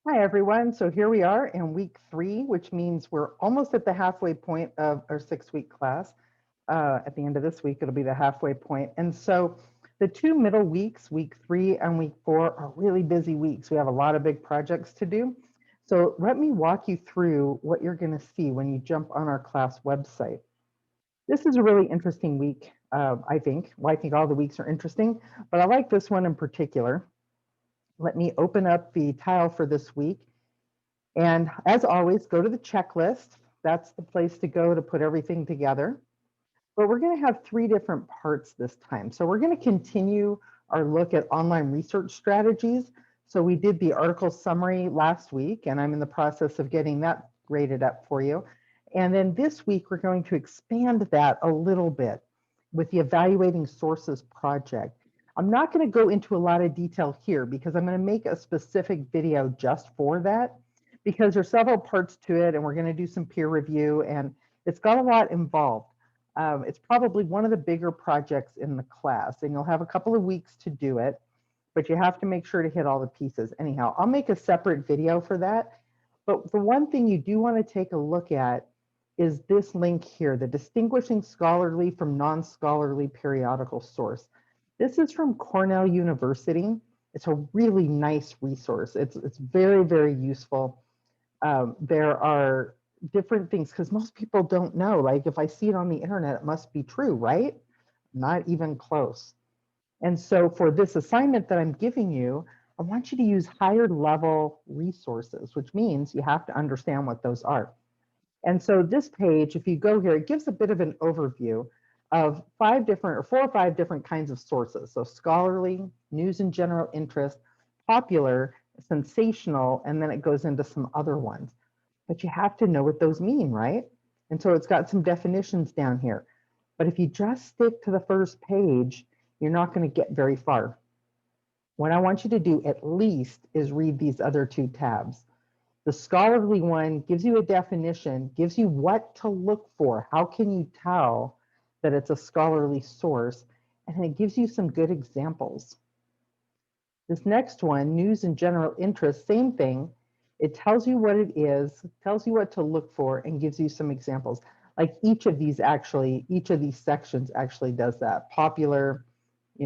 Hi, everyone. So here we are in week 3, which means we're almost at the halfway point of our 6-week class. At the end of this week, it'll be the halfway point. And so the 2 middle weeks, week 3 and week 4, are really busy weeks. We have a lot of big projects to do. So let me walk you through what you're going to see when you jump on our class website. This is a really interesting week, I think. Well, I think all the weeks are interesting, but I like this one in particular. Let me open up the tile for this week. And as always, go to the checklist. That's the place to go to put everything together. But we're going to have 3 different parts this time. So we're going to continue our look at online research strategies. So we did the article summary last week, and I'm in the process of getting that graded up for you. And then this week, we're going to expand that a little bit with the Evaluating Sources project. I'm not going to go into a lot of detail here because I'm going to make a specific video just for that, because there's several parts to it, and we're going to do some peer review, and it's got a lot involved. It's probably one of the bigger projects in the class, and you'll have a couple of weeks to do it, but you have to make sure to hit all the pieces. Anyhow, I'll make a separate video for that. But the one thing you do want to take a look at is this link here, the Distinguishing Scholarly from Non-Scholarly Periodical Source. This is from Cornell University. It's a really nice resource. It's very, very useful. There are different things because most people don't know. Like if I see it on the internet, it must be true, right? Not even close. And so for this assignment that I'm giving you, I want you to use higher level resources, which means you have to understand what those are. And so this page, if you go here, it gives a bit of an overview of 4 or 5 different kinds of sources. So scholarly, news and general interest, popular, sensational, and then it goes into some other ones. But you have to know what those mean, right? And so it's got some definitions down here. But if you just stick to the first page, you're not going to get very far. What I want you to do at least is read these other 2 tabs. The scholarly one gives you a definition, gives you what to look for. How can you tell that it's a scholarly source? And it gives you some good examples. This next one, news and general interest, same thing. It tells you what it is, tells you what to look for, and gives you some examples. Like each of these sections actually does that. Popular,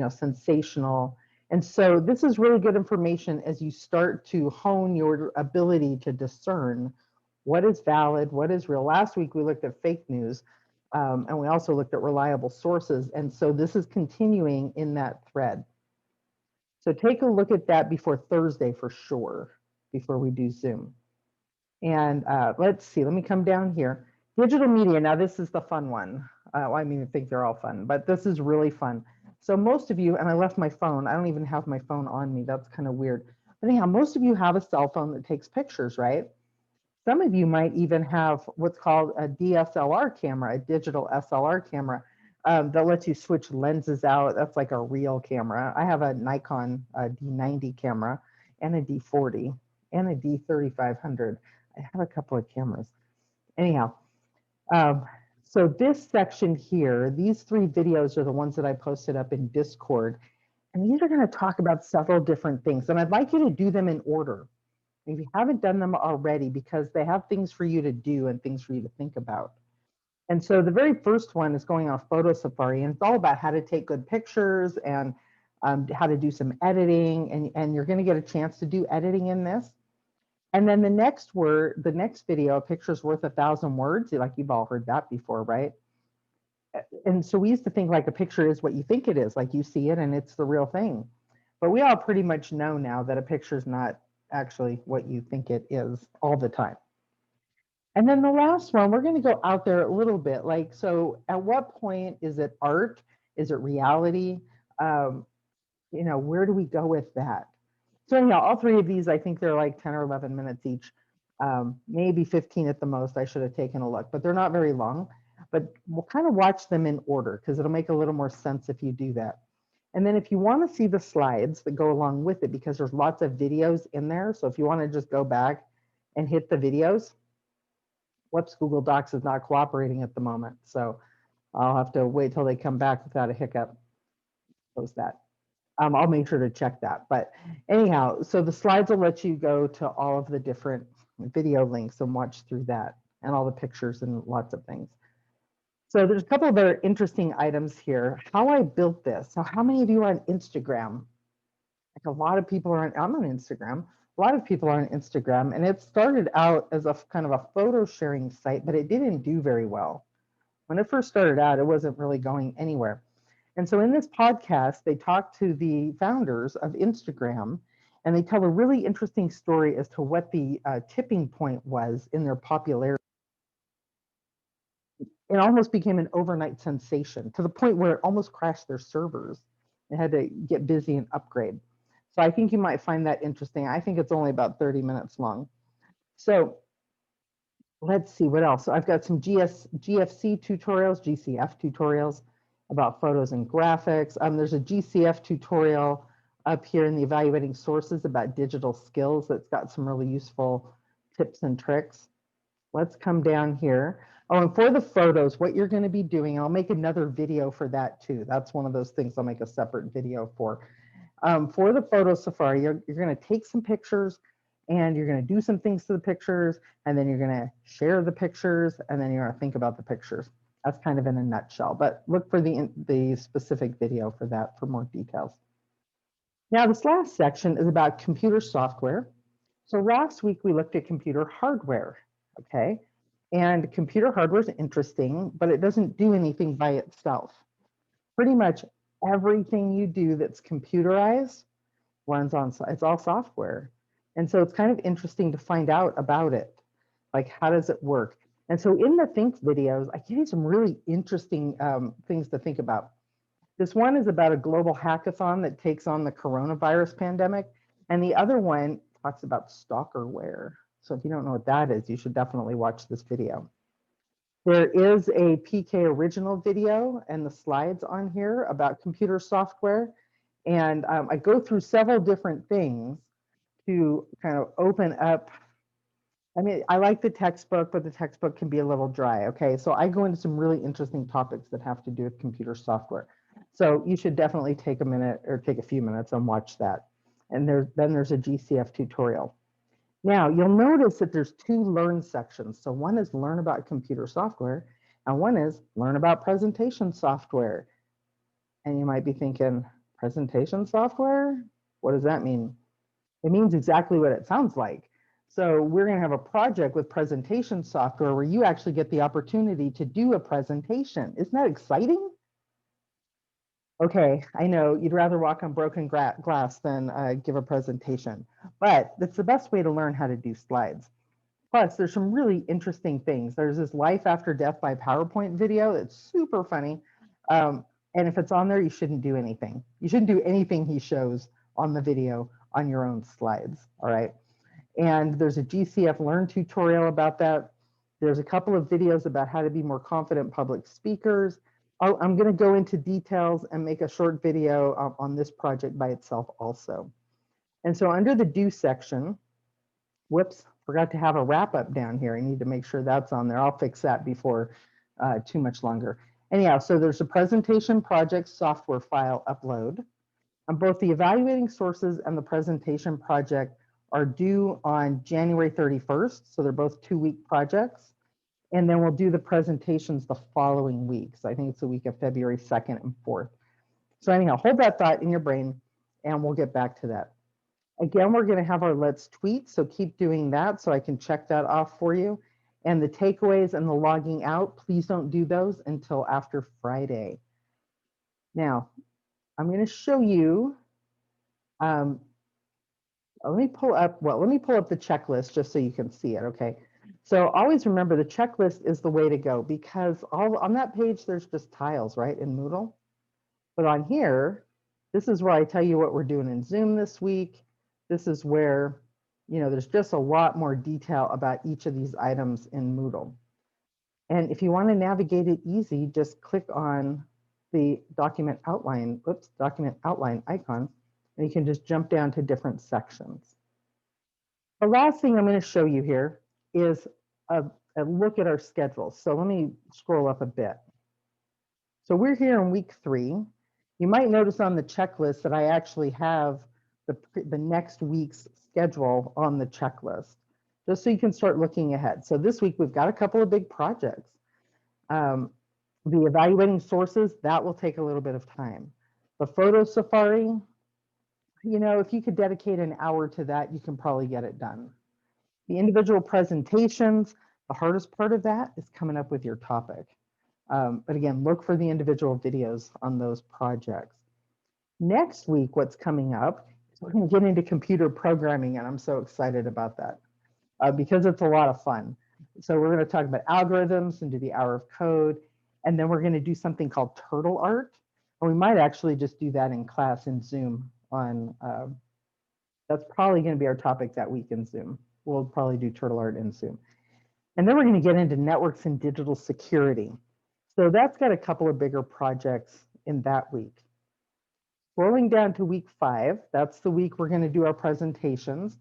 sensational. And so this is really good information as you start to hone your ability to discern what is valid, what is real. Last week we looked at fake news, and we also looked at reliable sources. And so this is continuing in that thread. So take a look at that before Thursday for sure, before we do Zoom. And let's see, let me come down here. Digital media, now this is the fun one. I mean, I think they're all fun, but this is really fun. So most of you, and I left my phone, I don't even have my phone on me, that's kind of weird. But anyhow, most of you have a cell phone that takes pictures, right? Some of you might even have what's called a DSLR camera, a digital SLR camera, that lets you switch lenses out. That's like a real camera. I have a Nikon D90 camera and a D40 and a D3500. I have a couple of cameras. Anyhow, so this section here, these 3 videos are the ones that I posted up in Discord. And these are going to talk about several different things. And I'd like you to do them in order if you haven't done them already, because they have things for you to do and things for you to think about. And so the very first one is going on Photo Safari, and it's all about how to take good pictures and how to do some editing. And you're going to get a chance to do editing in this. And then the next video, a picture's worth 1,000 words. Like you've all heard that before, right? And so we used to think like a picture is what you think it is, like you see it and it's the real thing. But we all pretty much know now that a picture is not actually what you think it is all the time. And then the last one, we're going to go out there a little bit. Like, so at what point is it art? Is it reality? Where do we go with that? So anyhow, all 3 of these, I think they're like 10 or 11 minutes each, maybe 15 at the most. I should have taken a look, but they're not very long. But we'll kind of watch them in order because it'll make a little more sense if you do that. And then if you want to see the slides that go along with it, because there's lots of videos in there. So if you want to just go back and hit the videos, whoops, Google Docs is not cooperating at the moment. So I'll have to wait till they come back without a hiccup. Close that. I'll make sure to check that. But anyhow, so the slides will let you go to all of the different video links and watch through that and all the pictures and lots of things. So there's a couple of other interesting items here. How I built this. So how many of you are on Instagram? Like a lot of people are on, I'm on Instagram. A lot of people are on Instagram, and it started out as a kind of a photo sharing site, but it didn't do very well. When it first started out, it wasn't really going anywhere. And so in this podcast, they talk to the founders of Instagram, and they tell a really interesting story as to what the tipping point was in their popularity. It almost became an overnight sensation to the point where it almost crashed their servers. They had to get busy and upgrade. So I think you might find that interesting. I think it's only about 30 minutes long. So let's see what else. So I've got some GFC tutorials, GCF tutorials about photos and graphics. There's a GCF tutorial up here in the evaluating sources about digital skills that's got some really useful tips and tricks. Let's come down here. Oh, and for the photos, what you're going to be doing, I'll make another video for that too. That's one of those things I'll make a separate video for. For the photo safari, you're going to take some pictures and you're going to do some things to the pictures, and then you're going to share the pictures, and then you're going to think about the pictures. That's kind of in a nutshell, but look for the specific video for that for more details. Now, this last section is about computer software. So last week we looked at computer hardware, okay? And computer hardware is interesting, but it doesn't do anything by itself. Pretty much everything you do that's computerized runs on, it's all software. And so it's kind of interesting to find out about it. Like, how does it work? And so in the Think videos, I give you some really interesting things to think about. This one is about a global hackathon that takes on the coronavirus pandemic. And the other one talks about stalkerware. So if you don't know what that is, you should definitely watch this video. There is a PK original video and the slides on here about computer software. And I go through several different things to kind of open up. I mean, I like the textbook, but the textbook can be a little dry. Okay, so I go into some really interesting topics that have to do with computer software. So you should definitely take a minute or take a few minutes and watch that. And then there's a GCF tutorial. Now, you'll notice that there's two learn sections. So one is learn about computer software, and one is learn about presentation software. And you might be thinking, presentation software? What does that mean? It means exactly what it sounds like. So we're going to have a project with presentation software where you actually get the opportunity to do a presentation. Isn't that exciting? Okay, I know you'd rather walk on broken glass than give a presentation, but that's the best way to learn how to do slides. Plus, there's some really interesting things. There's this Life After Death by PowerPoint video that's super funny. And if it's on there, you shouldn't do anything. You shouldn't do anything he shows on the video on your own slides, all right? And there's a GCF Learn tutorial about that. There's a couple of videos about how to be more confident public speakers. I'm going to go into details and make a short video on this project by itself also. And so under the do section, whoops, forgot to have a wrap up down here. I need to make sure that's on there. I'll fix that before too much longer. Anyhow, so there's a presentation project software file upload. And both the evaluating sources and the presentation project are due on January 31st. So they're both 2-week projects. And then we'll do the presentations the following week. So I think it's the week of February 2nd and 4th. So anyhow, hold that thought in your brain and we'll get back to that. Again, we're going to have our Let's Tweet. So keep doing that so I can check that off for you. And the takeaways and the logging out, please don't do those until after Friday. Now, I'm going to show you, let me pull up the checklist just so you can see it, okay? So always remember the checklist is the way to go because on that page, there's just tiles, right, in Moodle. But on here, this is where I tell you what we're doing in Zoom this week. This is where, you know, there's just a lot more detail about each of these items in Moodle. And if you want to navigate it easy, just click on the document outline icon, and you can just jump down to different sections. The last thing I'm going to show you here is a look at our schedule. So let me scroll up a bit. So we're here in week 3, You might notice on the checklist that I actually have the next week's schedule on the checklist, just so you can start looking ahead. So this week we've got a couple of big projects. The evaluating sources, that will take a little bit of time. The photo safari, you know, if you could dedicate an hour to that, you can probably get it done. The individual presentations, the hardest part of that is coming up with your topic. But again, look for the individual videos on those projects. Next week, what's coming up is we're going to get into computer programming, and I'm so excited about that because it's a lot of fun. So we're going to talk about algorithms and do the hour of code, and then we're going to do something called turtle art, and we might actually just do that in class in Zoom on, that's probably going to be our topic that week in Zoom. We'll probably do turtle art in Zoom. And then we're going to get into networks and digital security. So that's got a couple of bigger projects in that week. Scrolling down to week 5, that's the week we're going to do our presentations.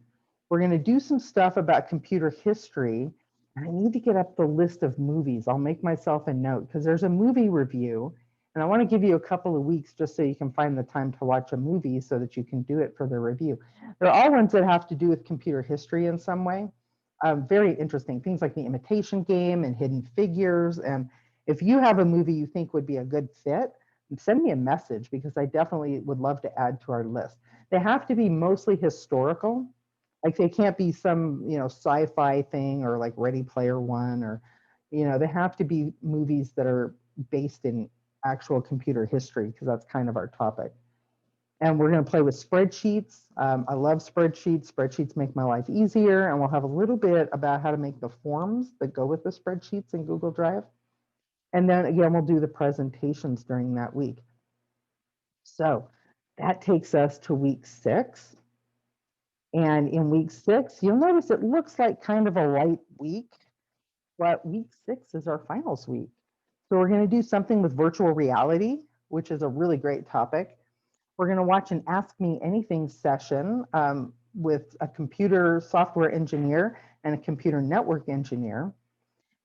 We're going to do some stuff about computer history. And I need to get up the list of movies. I'll make myself a note because there's a movie review. And I want to give you a couple of weeks just so you can find the time to watch a movie so that you can do it for the review. They're all ones that have to do with computer history in some way. Very interesting. Things like The Imitation Game and Hidden Figures. And if you have a movie you think would be a good fit, send me a message because I definitely would love to add to our list. They have to be mostly historical. Like they can't be some, you know, sci-fi thing or like Ready Player One or, you know, they have to be movies that are based in actual computer history because that's kind of our topic. And we're going to play with spreadsheets. I love spreadsheets. Spreadsheets make my life easier. And we'll have a little bit about how to make the forms that go with the spreadsheets in Google Drive. And then again, we'll do the presentations during that week. So that takes us to week 6. And in week 6, you'll notice it looks like kind of a light week, but week 6 is our finals week. So we're going to do something with virtual reality, which is a really great topic. We're going to watch an Ask Me Anything session with a computer software engineer and a computer network engineer.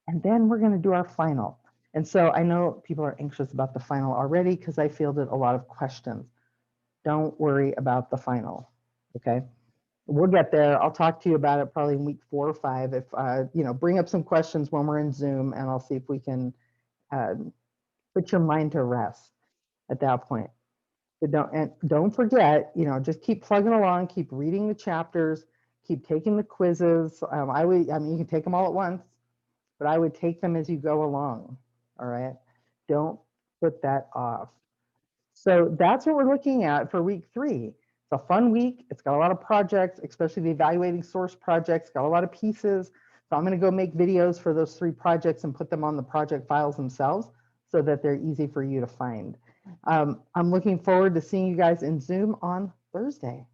And then we're going to do our final. And so I know people are anxious about the final already because I fielded a lot of questions. Don't worry about the final, okay? We'll get there. I'll talk to you about it probably in week 4 or 5. If you know, bring up some questions when we're in Zoom, and I'll see if we can put your mind to rest at that point. But don't forget, you know, just keep plugging along, keep reading the chapters, keep taking the quizzes. I mean, you can take them all at once, but I would take them as you go along. All right, don't put that off. So that's what we're looking at for week 3. It's a fun week. It's got a lot of projects, especially the evaluating source projects, got a lot of pieces. So I'm going to go make videos for those 3 projects and put them on the project files themselves so that they're easy for you to find. I'm looking forward to seeing you guys in Zoom on Thursday.